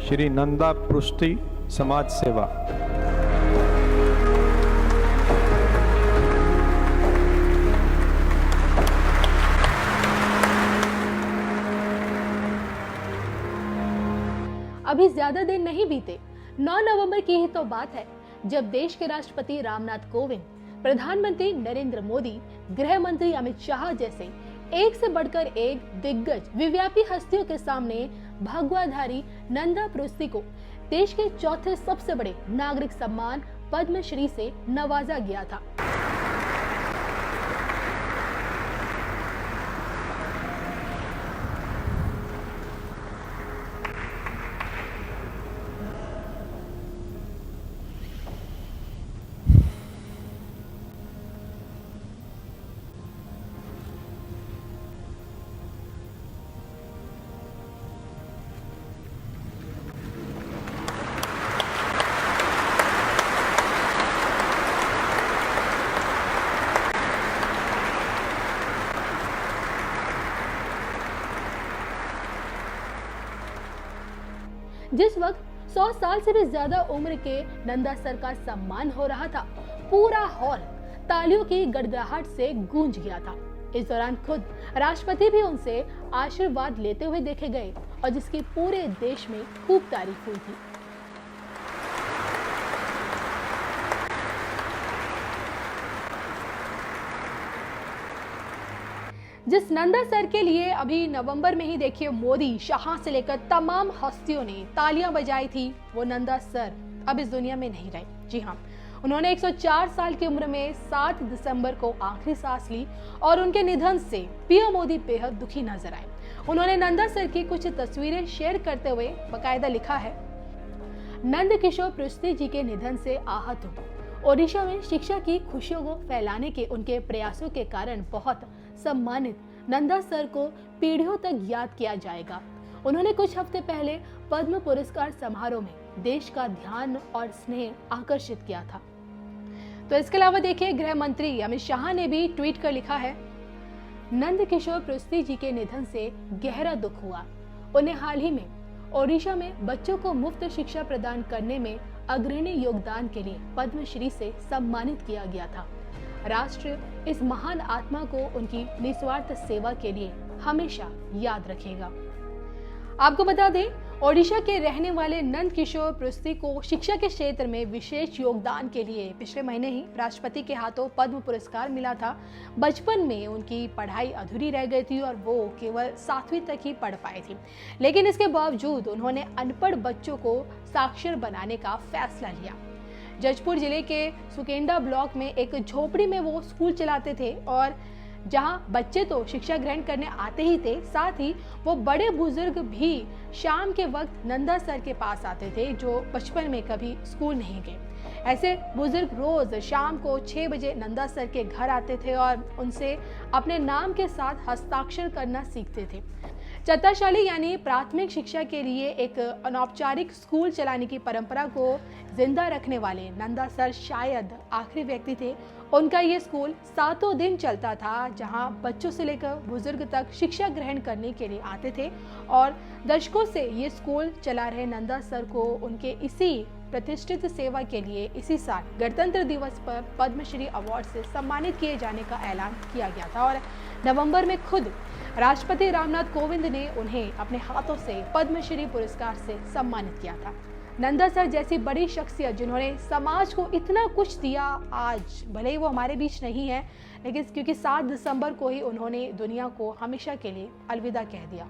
श्री नंदा पृष्टि समाज सेवा। अभी ज्यादा दिन नहीं बीते, 9 नवंबर की ही तो बात है जब देश के राष्ट्रपति रामनाथ कोविंद, प्रधानमंत्री नरेंद्र मोदी, गृह मंत्री अमित शाह जैसे एक से बढ़कर एक दिग्गज विव्यापी हस्तियों के सामने भगवाधारी नंदा पृष्टि को देश के चौथे सबसे बड़े नागरिक सम्मान पद्मश्री से नवाजा गया था। जिस वक्त 100 साल से भी ज्यादा उम्र के नंदा सर का सम्मान हो रहा था, पूरा हॉल तालियों की गड़गड़ाहट से गूंज गया था। इस दौरान खुद राष्ट्रपति भी उनसे आशीर्वाद लेते हुए देखे गए और जिसकी पूरे देश में खूब तारीफ हुई थी। जिस नंदा सर के लिए अभी नवंबर में ही देखिए मोदी, शाह से लेकर तमाम हस्तियों ने तालियां बजाई थी, वो नंदा सर अब इस दुनिया में नहीं रहे। जी हाँ, उन्होंने 104 साल की उम्र में 7 दिसंबर को आखिरी सांस ली और उनके निधन से पीएम मोदी बेहद दुखी नजर आए। उन्होंने नंदा सर की कुछ तस्वीरें शेयर करते हुए बकायदा लिखा है, नंद किशोर पृष्टि जी के निधन से आहत हूँ। ओडिशा में शिक्षा की खुशियों को फैलाने के उनके प्रयासों के कारण बहुत सम्मानित नंदा सर को पीढ़ियों तक याद किया जाएगा। उन्होंने कुछ हफ्ते पहले पद्म पुरस्कार समारोह में देश का ध्यान और स्नेह आकर्षित किया था। तो इसके अलावा देखिए गृह मंत्री अमित शाह ने भी ट्वीट कर लिखा है, नंद किशोर पृष्टि जी के निधन से गहरा दुख हुआ। उन्हें हाल ही में ओडिशा में बच्चों को मुफ्त शिक्षा प्रदान करने में अग्रणी योगदान के लिए पद्मश्री से सम्मानित किया गया था। राष्ट्र इस महान आत्मा को उनकी निस्वार्थ सेवा के लिए हमेशा याद रखेगा। आपको बता दें, ओडिशा के रहने वाले नंद किशोर पृष्टि को शिक्षा के क्षेत्र में विशेष योगदान के लिए पिछले महीने ही राष्ट्रपति के हाथों पद्म पुरस्कार मिला था। बचपन में उनकी पढ़ाई अधूरी रह गई थी और वो केवल 7वीं तक ही पढ़ पाई थी, लेकिन इसके बावजूद उन्होंने अनपढ़ बच्चों को साक्षर बनाने का फैसला लिया। जजपुर जिले के सुकेंडा ब्लॉक में एक झोपड़ी में वो स्कूल चलाते थे और जहां बच्चे तो शिक्षा ग्रहण करने आते ही थे, साथ ही वो बड़े बुजुर्ग भी शाम के वक्त नंदा सर के पास आते थे जो बचपन में कभी स्कूल नहीं गए। ऐसे बुजुर्ग रोज शाम को 6 बजे नंदा सर के घर आते थे और उनसे अपने नाम के साथ हस्ताक्षर करना सीखते थे। चतुरशाली यानी प्राथमिक शिक्षा के लिए एक अनौपचारिक स्कूल चलाने की परंपरा को जिंदा रखने वाले नंदा सर शायद आखिरी व्यक्ति थे। उनका ये स्कूल 7 दिन चलता था जहां बच्चों से लेकर बुजुर्ग तक शिक्षा ग्रहण करने के लिए आते थे और दशकों से ये स्कूल चला रहे नंदा सर को उनके इसी प्रतिष्ठित सेवा के लिए इसी साल गणतंत्र दिवस पर पद्मश्री अवार्ड से सम्मानित किए जाने का ऐलान किया गया था और नवंबर में खुद राष्ट्रपति रामनाथ कोविंद ने उन्हें अपने हाथों से पद्मश्री पुरस्कार से सम्मानित किया था। नंदा सर जैसी बड़ी शख्सियत जिन्होंने समाज को इतना कुछ दिया, आज भले ही वो हमारे बीच नहीं है, लेकिन क्योंकि 7 दिसंबर को ही उन्होंने दुनिया को हमेशा के लिए अलविदा कह दिया।